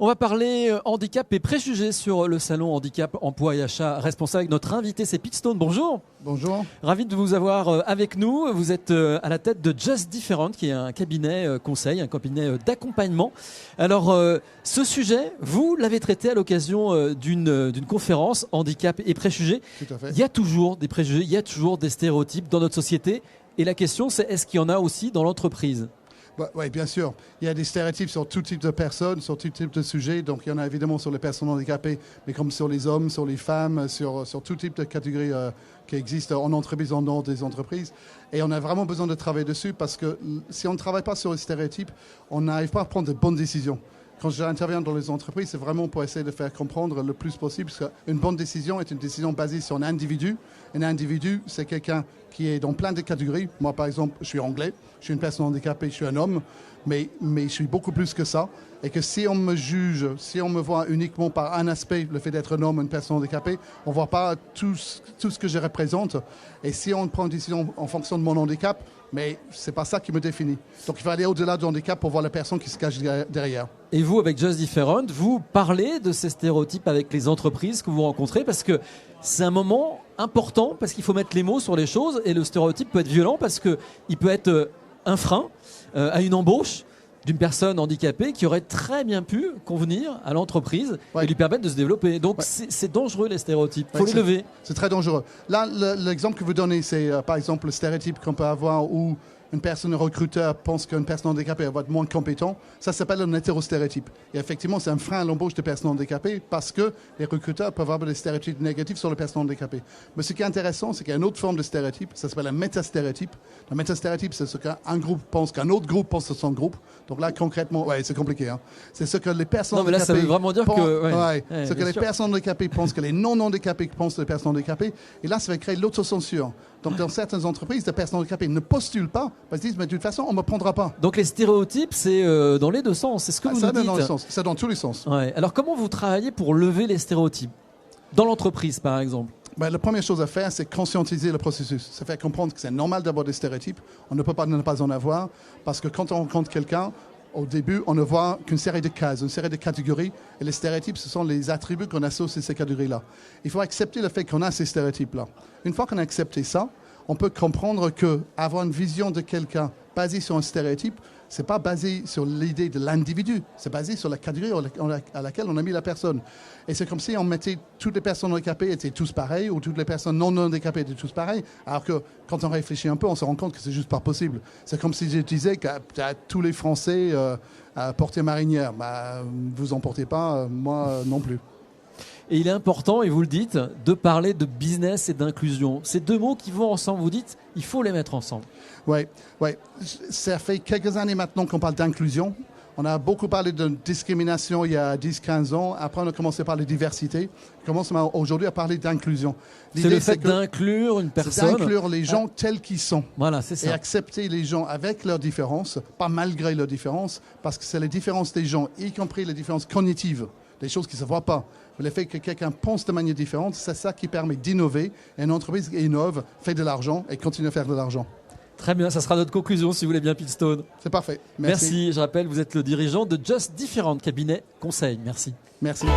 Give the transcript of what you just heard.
On va parler handicap et préjugés sur le salon Handicap, Emploi et Achat responsable avec notre invité, c'est Pete Stone. Bonjour. Bonjour. Ravi de vous avoir avec nous. Vous êtes à la tête de Just Different, qui est un cabinet conseil, un cabinet d'accompagnement. Alors, ce sujet, vous l'avez traité à l'occasion d'une conférence Handicap et préjugés. Tout à fait. Il y a toujours des préjugés, il y a toujours des stéréotypes dans notre société. Et la question, c'est est-ce qu'il y en a aussi dans l'entreprise ? Oui, bien sûr. Il y a des stéréotypes sur tout type de personnes, sur tout type de sujets. Donc, il y en a évidemment sur les personnes handicapées, mais comme sur les hommes, sur les femmes, sur tout type de catégories qui existent en entreprise, en dehors des entreprises. Et on a vraiment besoin de travailler dessus parce que si on ne travaille pas sur les stéréotypes, on n'arrive pas à prendre de bonnes décisions. Quand j'interviens dans les entreprises, c'est vraiment pour essayer de faire comprendre le plus possible parce qu'une bonne décision est une décision basée sur un individu. Un individu, c'est quelqu'un qui est dans plein de catégories. Moi, par exemple, je suis anglais, je suis une personne handicapée, je suis un homme, mais je suis beaucoup plus que ça. Et que si on me juge, si on me voit uniquement par un aspect, le fait d'être un homme, une personne handicapée, on ne voit pas tout ce que je représente. Et si on prend une décision en fonction de mon handicap, mais ce n'est pas ça qui me définit. Donc il faut aller au-delà du handicap pour voir la personne qui se cache derrière. Et vous, avec Just Different, vous parlez de ces stéréotypes avec les entreprises que vous rencontrez parce que c'est un moment important, parce qu'il faut mettre les mots sur les choses et le stéréotype peut être violent parce qu'il peut être un frein à une embauche d'une personne handicapée qui aurait très bien pu convenir à l'entreprise et lui permettre de se développer. Donc c'est dangereux les stéréotypes, il faut les lever. C'est très dangereux. Là, l'exemple que vous donnez, c'est par exemple le stéréotype qu'on peut avoir où une personne recruteur pense qu'une personne handicapée va être moins compétente. Ça s'appelle un hétérostéréotype. Et effectivement, c'est un frein à l'embauche de personnes handicapées parce que les recruteurs peuvent avoir des stéréotypes négatifs sur les personnes handicapées. Mais ce qui est intéressant, c'est qu'il y a une autre forme de stéréotype. Ça s'appelle un métastéréotype. Un métastéréotype, c'est ce qu'un groupe pense qu'un autre groupe pense de son groupe. Donc là, concrètement, c'est compliqué. Hein. C'est ce que les personnes handicapées... Non, mais là, ça veut vraiment dire que... ce que les personnes handicapées pensent que les non-handicapés pensent des personnes handicapées. Et là, ça va créer l'autocensure. Donc, dans certaines entreprises, les personnes handicapées ne postulent pas parce qu'ils disent, mais de toute façon, on ne me prendra pas. Donc, les stéréotypes, c'est dans les deux sens. C'est ce que vous nous dites. Dans les sens. C'est dans tous les sens. Ouais. Alors, comment vous travaillez pour lever les stéréotypes dans l'entreprise, par exemple? La première chose à faire, c'est conscientiser le processus. C'est faire comprendre que c'est normal d'avoir des stéréotypes. On ne peut pas ne pas en avoir parce que quand on rencontre quelqu'un, au début, on ne voit qu'une série de cases, une série de catégories. Et les stéréotypes, ce sont les attributs qu'on associe à ces catégories-là. Il faut accepter le fait qu'on a ces stéréotypes-là. Une fois qu'on a accepté ça, on peut comprendre qu'avoir une vision de quelqu'un basée sur un stéréotype, ce n'est pas basé sur l'idée de l'individu, c'est basé sur la catégorie à laquelle on a mis la personne. Et c'est comme si on mettait toutes les personnes handicapées étaient tous pareilles ou toutes les personnes non handicapées étaient tous pareilles, alors que quand on réfléchit un peu, on se rend compte que c'est juste pas possible. C'est comme si je disais que tous les Français portaient marinière. Vous en portez pas, moi non plus. Et il est important, et vous le dites, de parler de business et d'inclusion. Ces deux mots qui vont ensemble, vous dites, il faut les mettre ensemble. Oui. Ça fait quelques années maintenant qu'on parle d'inclusion. On a beaucoup parlé de discrimination il y a 10-15 ans. Après, on a commencé par la diversité. On commence aujourd'hui à parler d'inclusion. C'est le fait d'inclure une personne. C'est d'inclure les gens tels qu'ils sont. Voilà, c'est ça. Et accepter les gens avec leurs différences, pas malgré leurs différences, parce que c'est les différences des gens, y compris les différences cognitives, des choses qui ne se voient pas. Le fait que quelqu'un pense de manière différente, c'est ça qui permet d'innover. Et une entreprise qui innove fait de l'argent et continue à faire de l'argent. Très bien, ça sera notre conclusion si vous voulez bien, Pete Stone. C'est parfait. Merci. Je rappelle, vous êtes le dirigeant de Just Different, cabinet conseil. Merci. Merci.